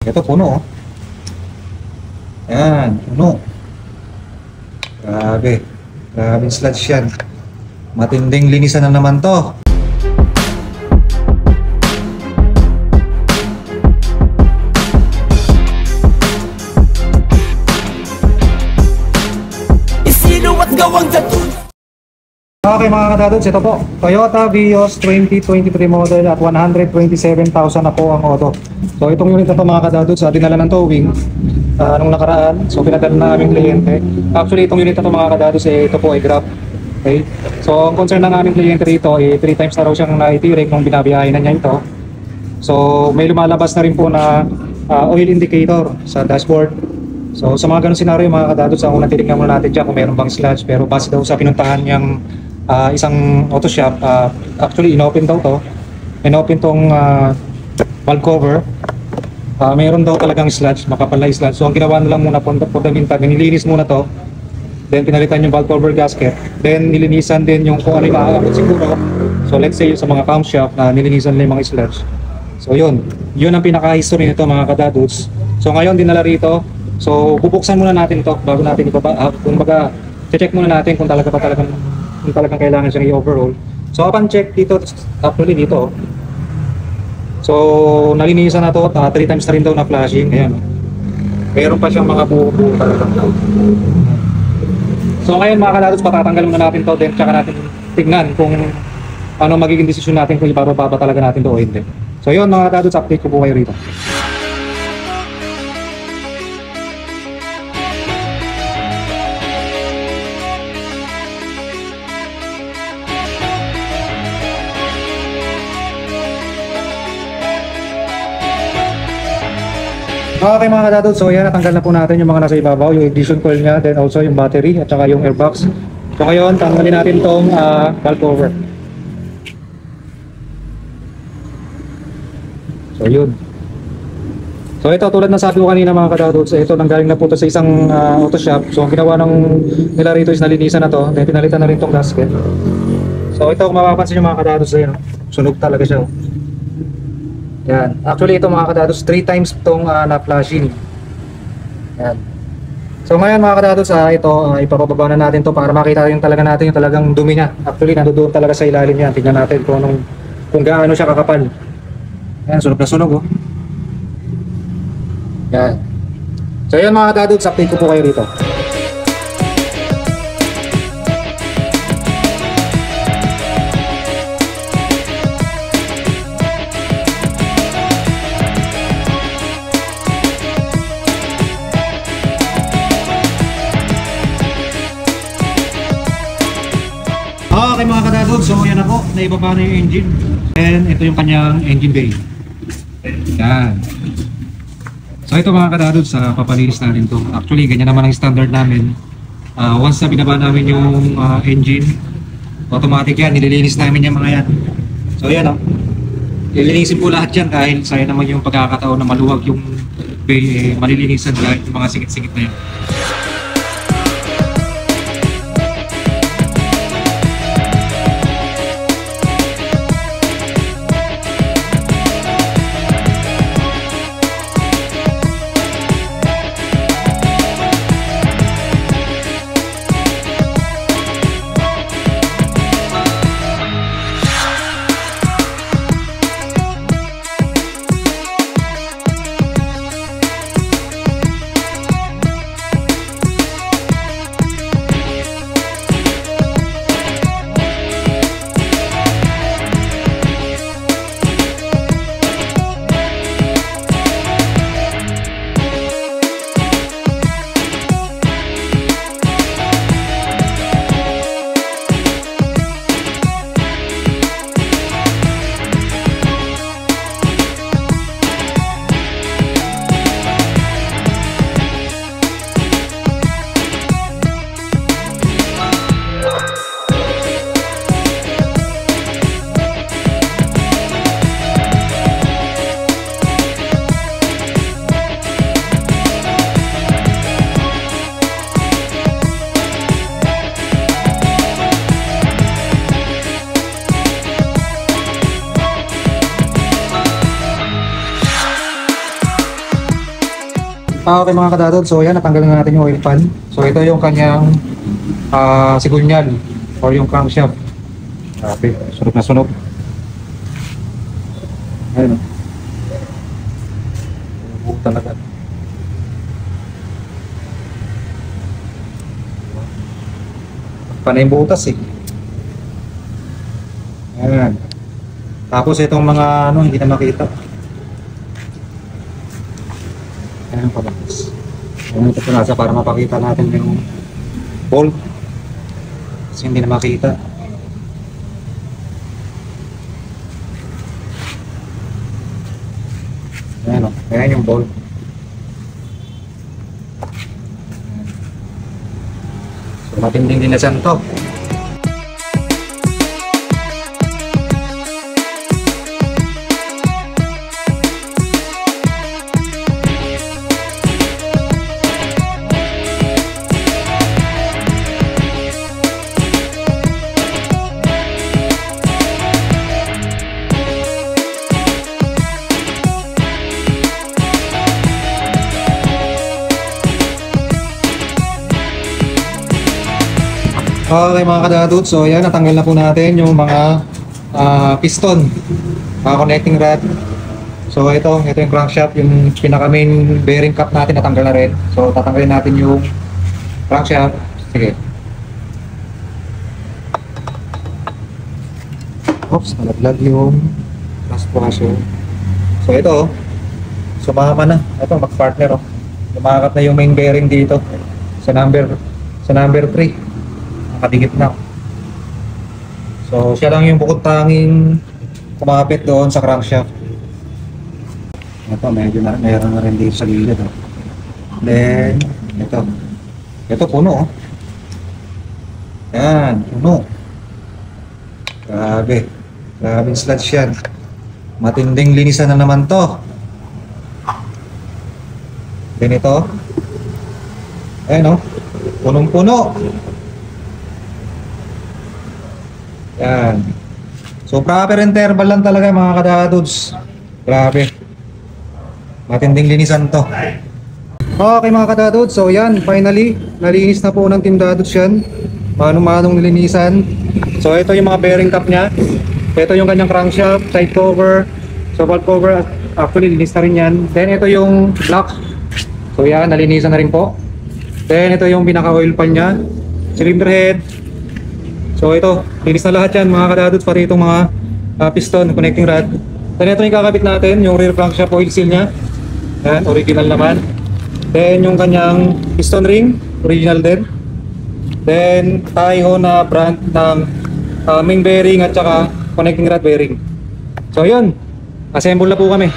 Ito puno oh. Ayan, puno. Grabe. Grabe sludge yan. Matinding linisan na naman to. Okay mga kadadods, ito po Toyota Vios 2023 model at 127,000 na po ang auto. So itong unit na to mga kadadods, dinala ng towing nung nakaraan. So pinadala na aming kliyente. Actually itong unit na to mga kadadods, ito po ay Grab. Okay? So ang concern ng aming kliyente rito, 3 times na raw siyang naitirik nung binabiyahe na niya ito. So may lumalabas na rin po na oil indicator sa dashboard. So sa mga ganun senaryo mga kadadods, ang unang titignan muna natin dyan kung meron bang sludge. Pero base daw sa pinuntahan niyang isang auto shop, actually inopen daw to. Inopen tong valve cover. Mayroon daw talagang sludge, makapal na sludge. So ang ginawa na lang muna po the meantime, nilinis muna to. Then pinalitan yung valve cover gasket. Then nilinisan din yung kung ano yung maaabot siguro. So let's say sa mga camshaft na nilinisan nila yung mga sludge. So yun ang pinaka-history nito mga kadadods. So ngayon dinala rito. So bubuksan muna natin to bago natin ibaba. Kung baga, check muna natin kung talagang kailangan siyang i-overhaul. So upon check dito, actually dito, so nalinisan na to, 3 times na rin daw na flashing. Ayan, meron pa siyang mga buo-buo talaga. So ngayon mga kadadods, patatanggal muna natin to, then tsaka natin tignan kung ano magiging desisyon natin, kung ibababa talaga natin to o hindi. So yun mga kadadods, update ko po kayo rito. Okay mga kadadods, so yan, natanggal na po natin yung mga nasa ibabaw, yung ignition coil nya, then also yung battery at saka yung airbox. So ngayon, tanggalin natin tong valve cover. So yun. So ito, tulad na sabi ko kanina mga kadadods, ito nanggaling na po ito sa isang auto shop. So ang ginawa ng nila rito is nalinisan na to, then pinalitan na rin tong gasket. So ito, kung mapapansin nyo mga kadadods, ayun, sunog talaga siya. Yan. Actually ito mga kadadods, 3 times itong na-flashing. Yan. So ngayon mga kadadods, ito ipapababa na natin to para makita rin talaga natin yung talagang dumi niya. Actually nandoon talaga sa ilalim yan. Tingnan natin kung gaano siya kakapal. Yan, sunog na sunog oh. Yan. So yun mga kadadods, update ko po kayo rito. Okay mga kadadods, so yan na po, naibaba na yung engine. And ito yung kanyang engine bay. Yan. So ito mga kadadods, papalinis natin to. Actually ganyan naman ang standard namin. Once na binaba namin yung engine, automatic yan, nililinis namin yung mga yan. So yan o, nililinisin po lahat yan dahil sayang naman yung pagkakataon na maluwag yung bay, malilinisan dahil yung mga singit-singit na yan. Okay mga kadadod, so yan, natanggal na natin yung oil pan. So ito yung kanyang sigunyal or yung crankshaft. Grabe, sunog na sunog. Ayun o. Buo talaga. Panay butas eh. Ayan. Tapos itong mga ano, hindi na makita. Ayan pa ba? Ayan ito nasa para mapakita natin yung bolt. Kasi hindi na makita. Ayan o. Ayan yung bolt. So matinding dinasan to. Okay mga kadadod, so yan, natanggal na po natin yung mga piston, connecting rod. So ito yung crankshaft, yung pinaka main bearing cap natin natanggal na rin. So tatanggalin natin yung crankshaft. Sige. Oops, nalaglag yung last washer. So ito, sumama na. Ito, mag-partner oh. Lumakat na yung main bearing dito sa number 3. Nakadikit na. So siya lang yung bukod tanging kumapit doon sa crankshaft. Ito medyo meron na rin dito sa gilid oh. Then ito puno oh. Yan, puno. Grabing sludge yan. Matinding linisan na naman to. Then ito, ayan oh, punong-puno. Yan. So proper interval lang talaga mga kadadods. Grabe. Matinding linisan to. Okay mga kadadods, so yan, finally nalinis na po ng Team Dadods yan. Manong nilinisan. So ito yung mga bearing cap nya. Ito yung kanyang crankshaft, side cover. So valve cover, actually linis na rin yan. Then ito yung block. So yan, nalinisan na rin po. Then ito yung pinaka oil pan nya, cylinder head. So ito, linis na lahat yan mga kadadods, pati itong mga piston, connecting rod. Then ito yung kakabit natin, yung rear crankshaft oil seal nya. Yan, original naman. Then yung kanyang piston ring, original din. Then tayo na brand ng main bearing at saka connecting rod bearing. So yun, assemble na po kami.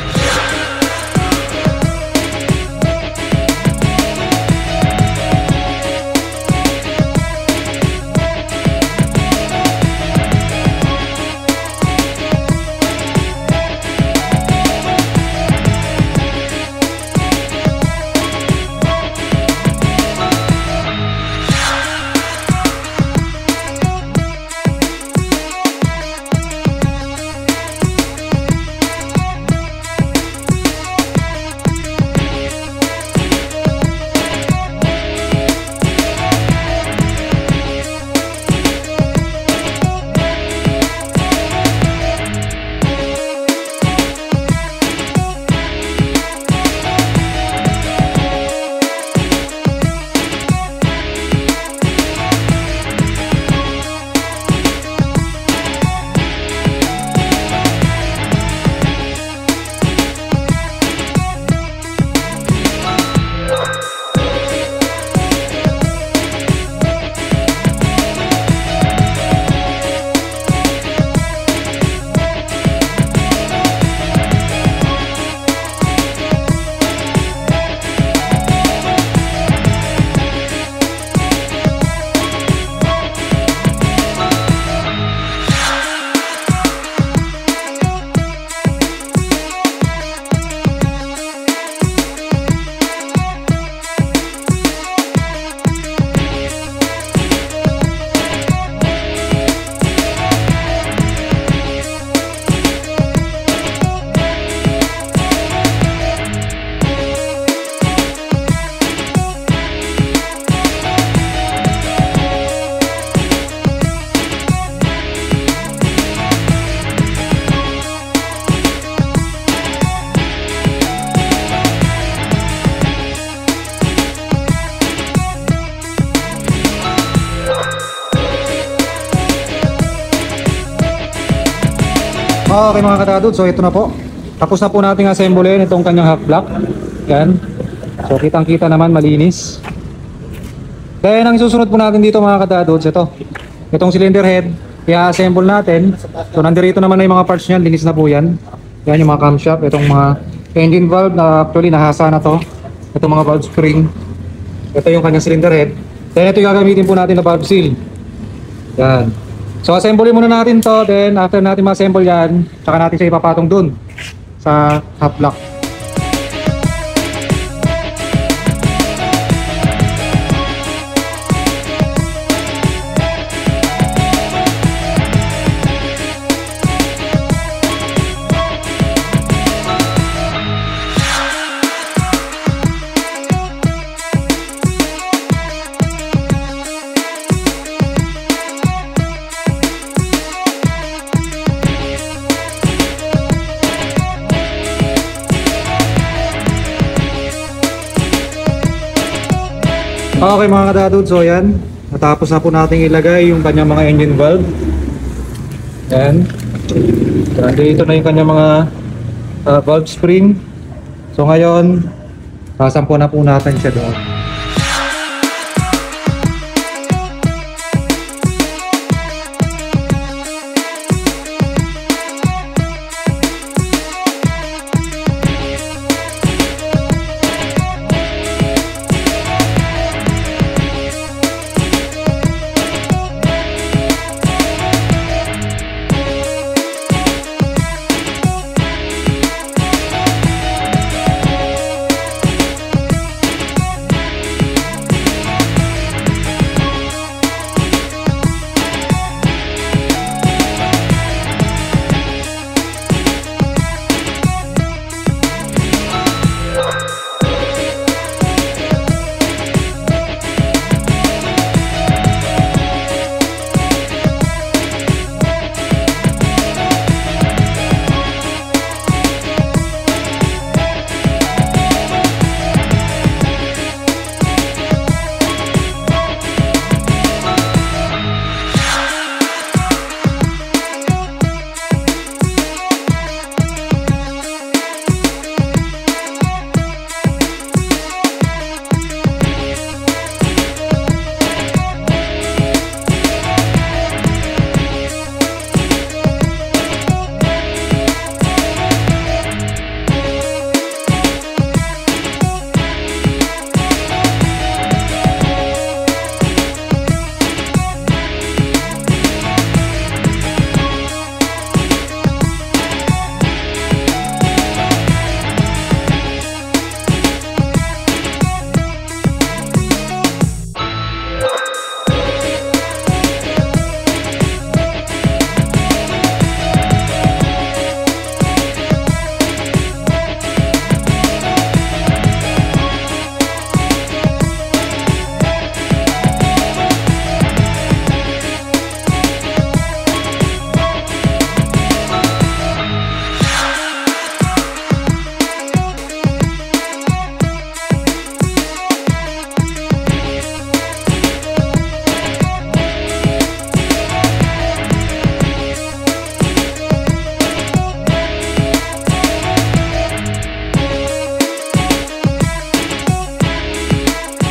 Okay mga kadadod, so ito na po. Tapos na po nating assemblein itong kanyang half block. Yan. So kitang kita naman malinis. Then ang susunod po natin dito mga kadadods, itong cylinder head, i-assemble natin. So nandirito naman na yung mga parts niyan, linis na po yan. Yan yung mga camshaft, itong mga engine valve na actually nahasa na to. Itong mga valve spring. Ito yung kanyang cylinder head. Then ito yung gagamitin po natin na valve seal. Yan. So assemble muna natin to, then after natin ma-assemble yan, tsaka natin siya ipapatong dun sa half block. Okay mga kadadod, so yan. Natapos na po natin ilagay yung kanyang mga engine valve. Yan. Dito na yung kanyang mga valve spring. So ngayon, sasampo na po natin siya doon.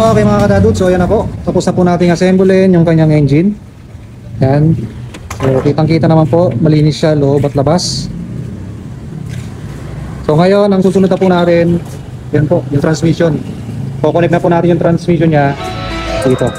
Okay mga kadadod, so yan na po. Tapos na po natin assemblein yung kanyang engine. Yan. So kitang kita naman po, malinis siya loob at labas. So ngayon, ang susunod na po natin, yan po, yung transmission. Kukonek na po natin yung transmission niya dito.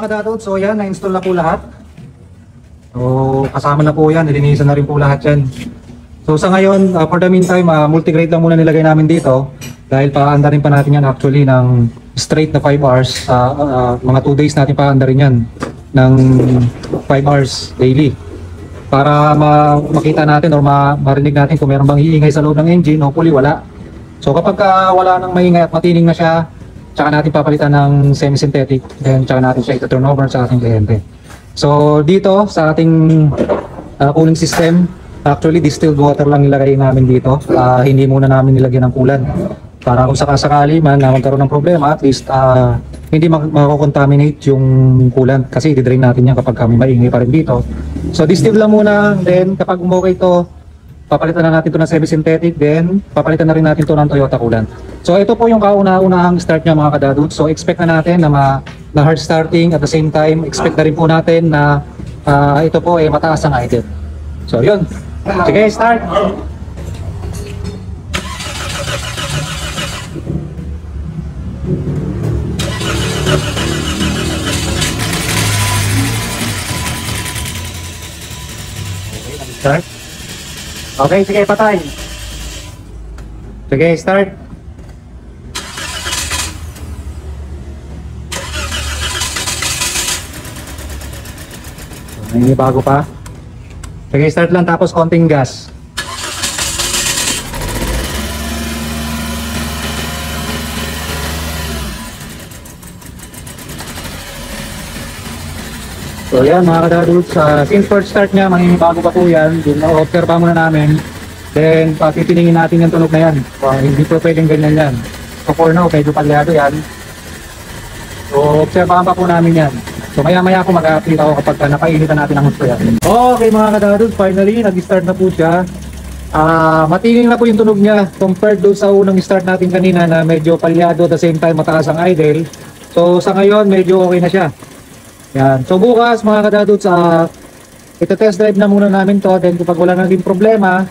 mga kadadod, so yan, na-install na po lahat. So kasama na po yan, nilinisan na rin po lahat yan. So sa ngayon, for the meantime, multi-grade lang muna nilagay namin dito. Dahil paandarin pa natin yan actually ng straight na 5 hours. Mga 2 days natin paandarin yan ng 5 hours daily. Para makita natin or marinig natin kung meron bang iingay sa loob ng engine, hopefully wala. So kapag wala nang maingay at matining na siya, tsaka natin papalitan ng semi-synthetic, then tsaka natin siya ito-turn over sa ating kliyente. So dito sa ating cooling system, actually distilled water lang nilagay namin dito. Hindi muna namin nilagyan ng coolant. Para kung sakasakali man na magkaroon ng problema, at least hindi mako-contaminate yung coolant kasi i-drain natin yan kapag kami maingay pa rin dito. So distill lang muna, then kapag umokay ito, papalitan na natin ito ng semi-synthetic, then papalitan na rin natin ito ng Toyota coolant. So ito po yung kauna-unahang start niya mga kadadod. So expect na natin na hard starting, at the same time expect na rin po natin na ito po ay mataas ang idle. So yun, sige, start! Start. Okay, sige, patay. Sige, start. May bago pa. Sige, start lang tapos konting gas. So yan mga kadadod, since first start niya, bago pa po yan, observe pa muna namin. Then titiningin natin yung tunog na yan. Hindi po pwedeng ganyan yan. So for now, medyo palyado yan. So obserbahan pa po namin yan. So maya maya po mag-update ako kapag napainitan natin ang gusto yan. Okay mga kadadod, finally nag-start na po siya. Matining na po yung tunog niya compared doon sa unang start natin kanina na medyo palyado at the same time mataas ang idle. So sa ngayon, medyo okay na siya. Yan. So bukas mga kadadods, ito-test drive na muna namin to. Then kapag wala naging problema,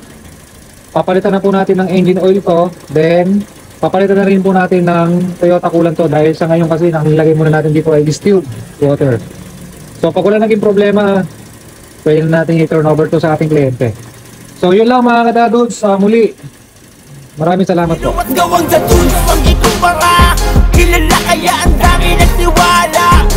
papalitan na po natin ng engine oil to. Then papalitan na rin po natin ng Toyota coolant to. Dahil sa ngayon kasi nilagay muna natin dito ay distilled water. So pag wala naging problema, pwede na natin i-turn over to sa ating kliyente. So yun lang mga kadadods, muli maraming salamat po. Kilala kaya ang dami nagtiwala.